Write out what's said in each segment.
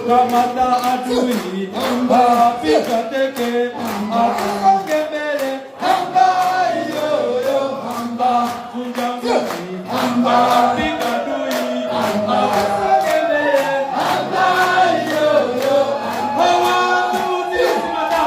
Kamanda adui, Afrika teke, Afrika mbele, hamba yo, hamba kunjanguzi, hamba Afrika adui, Afrika mbele, hamba yo, hawa tuti simama.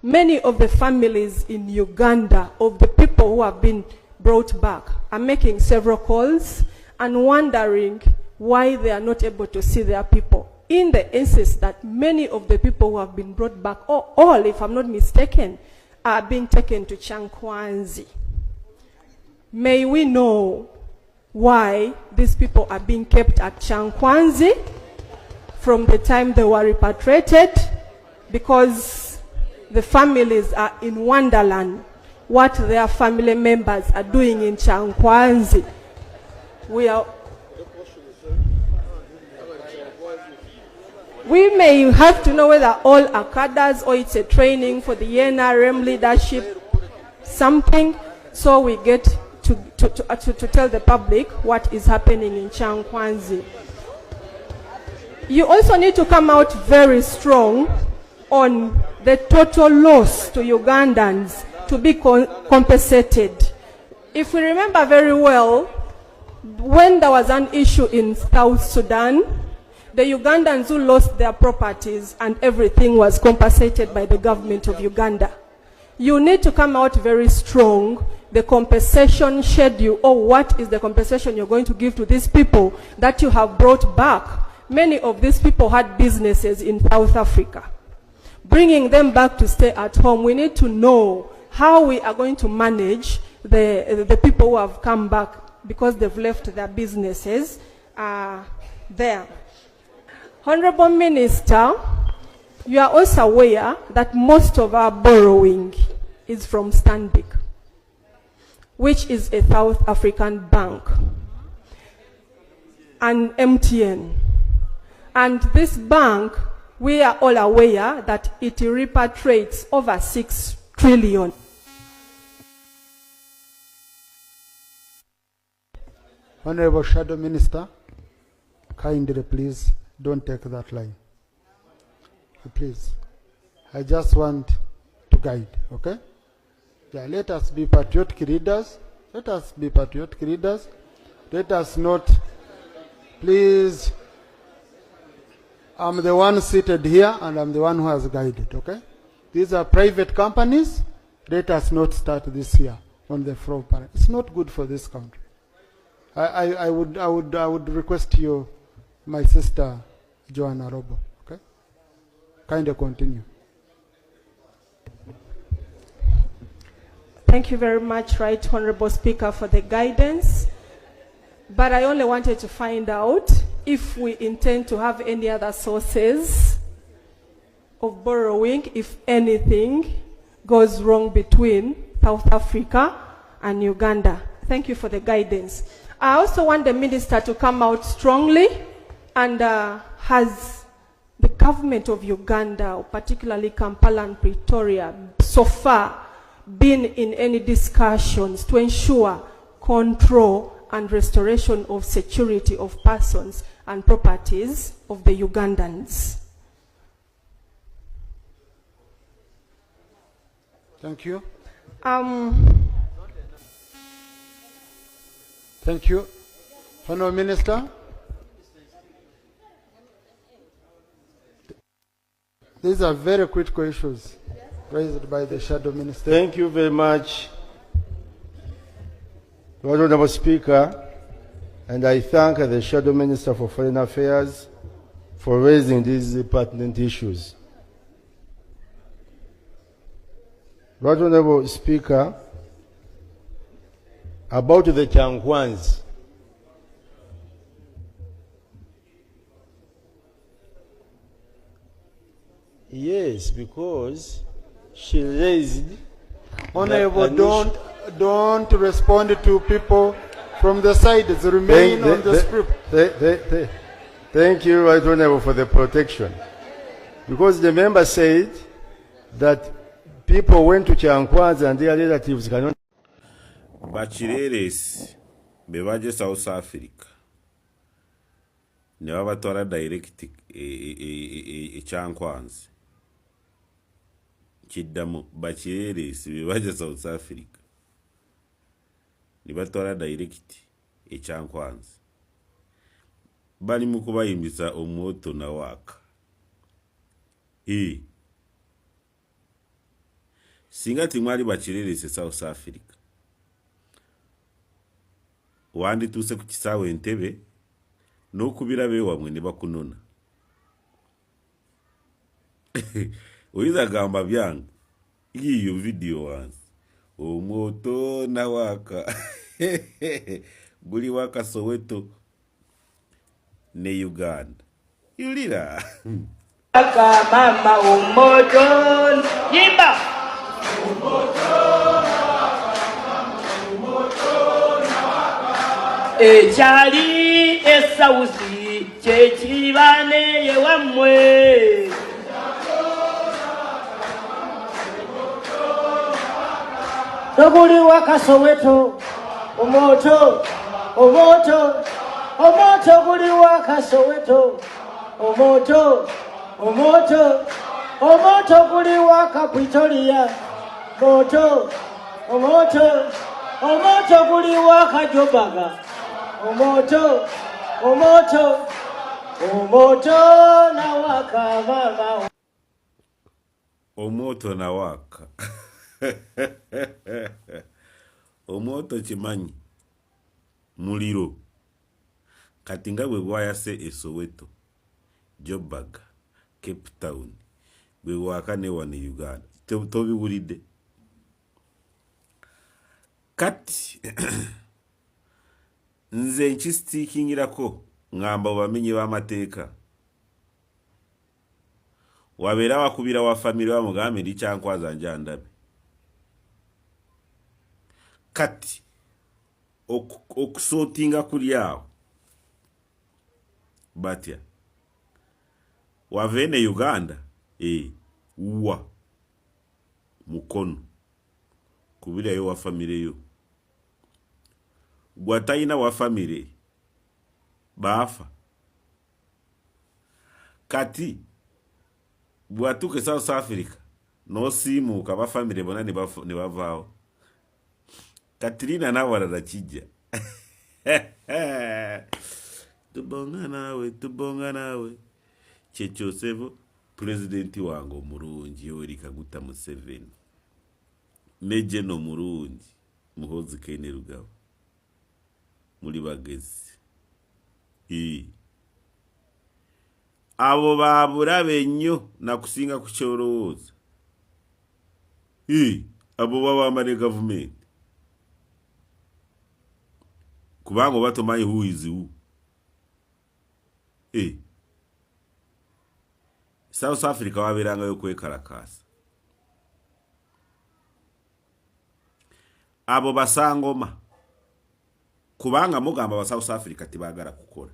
Many of the families in Uganda, of the people who have been brought back, are making several calls and wondering why they are not able to see their people. In the instance that many of the people who have been brought back, or all, if I'm not mistaken, are being taken to Changkwanzi. May we know why these people are being kept at Changkwanzi from the time they were repatriated, because the families are in Wonderland what their family members are doing in Changkwanzi. We may have to know whether all are cadres or it's a training for the NRM leadership, something, so we get to tell the public what is happening in Changkwanzi. You also need to come out very strong on the total loss to Ugandans to be compensated. If we remember very well, when there was an issue in South Sudan, the Ugandans who lost their properties and everything was compensated by the government of Uganda. You need to come out very strong. The compensation schedule, or what is the compensation you're going to give to these people that you have brought back. Many of these people had businesses in South Africa. Bringing them back to stay at home, we need to know how we are going to manage the people who have come back because they've left their businesses there. Honorable Minister, you are also aware that most of our borrowing is from Stanbic, which is a South African bank, and MTN. And this bank, we are all aware that it repatriates over 6 trillion. Honorable Shadow Minister, kindly please don't take that line. Please. I just want to guide, okay? Yeah, let us be patriotic leaders. Let us be patriotic leaders. Let us not, please. I'm the one seated here and I'm the one who has guided, okay? These are private companies. Let us not start this here on the floor. It's not good for this country. I would request you, my sister Joanna Robo, okay? Kindly continue. Thank you very much, Right Honorable Speaker, for the guidance. But I only wanted to find out if we intend to have any other sources of borrowing, if anything goes wrong between South Africa and Uganda. Thank you for the guidance. I also want the minister to come out strongly and has the government of Uganda, particularly Kampala and Pretoria, so far been in any discussions to ensure control and restoration of security of persons and properties of the Ugandans? Thank you. Thank you. Honourable Minister. These are very critical issues raised by the Shadow Minister. Thank you very much, Honourable Speaker, and I thank the Shadow Minister for Foreign Affairs for raising these pertinent issues. Honourable Speaker, about the Kyankwanzi, yes, because she raised. Honourable, don't respond to people from the sides. Remain on the script. Thank you, Right Honourable, for the protection. Because the member said that people went to Kyankwanzi and their relatives cannot. Bachireresi bebaje South Africa ne babatwara direct Kyankwanzi kiddamu bachireresi bebaje South Africa ne batwara direct Kyankwanzi bali mu kubayimbisa omwoto na waka singa timwali bachireresi South Africa wandi tuse ku kisawe Entebbe n'okubira bewamwe ne bakunona oyiza gamba byange iyo video wansi omwoto na waka guli waka Soweto ne Uganda yulira aka mama omwoto yimba Echali esausi chechibane yewamwe Toguli waka Soweto omoto omoto omoto guli waka Soweto omoto omoto omoto guli waka Pretoria moto omoto omoto guli waka Jobaga omoto omoto omoto na waka mama omoto na waka omoto chimanyi muliro kati nga bwe bwayase e Soweto, Joburg, Cape Town bwe bwaka ne wano Uganda tobiwulidde kati nze nkisitiikingirako ngamba bamenye b'amateeka wabeera wakubira wa famire bamugambe ndi kyankwaza njandabe kati okusootinga kuli awo batya wavene Uganda uwa mukono kubirayo wa famire yo gwatayina wa famire bafa kati bwatuke South Africa no simuka ba famire bona ne bavaawo Katrina nawe arakijja tubonga nawe kyekyosevo presidenti wange omulungi Yoweri Kaguta Museveni ne General mulungi Muhoozi Kainerugaba muli bagezi abo babulabe nnyo nakusinga ku kyolowooza abo babambane government kubanga oba tomanyi who is who. South Africa wabeerangayo kwekalakaasa abo basangoma kubanga mugamba ba South Africa tibaagala kukola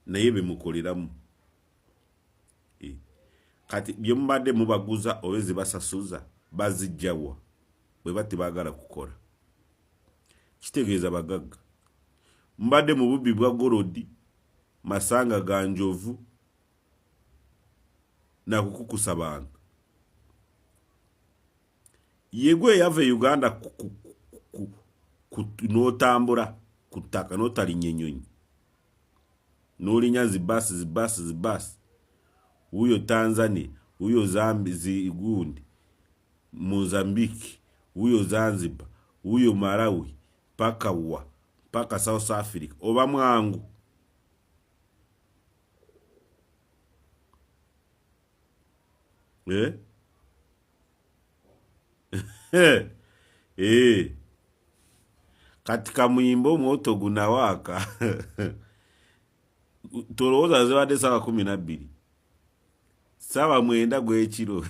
naye bemukoleramu kati bye mubadde mubaguza owezi basasuza bazijjawa bwe bati baagala kukola kitegeeza bagagga mbadde mu bubbi bwa Gorodi masanga ga njovu na kukukusa bantu yegwe yave Uganda notambula kutaka notalinya ennyonyi nolinya zibasi huyo Tanzania huyo Gundi Mozambique huyo Zanzibar huyo Malawi paka South Africa oba mwangu katika mwimbo moto gunawaka tolowooza zibadde sawa 12 sawa 9 gw'ekiro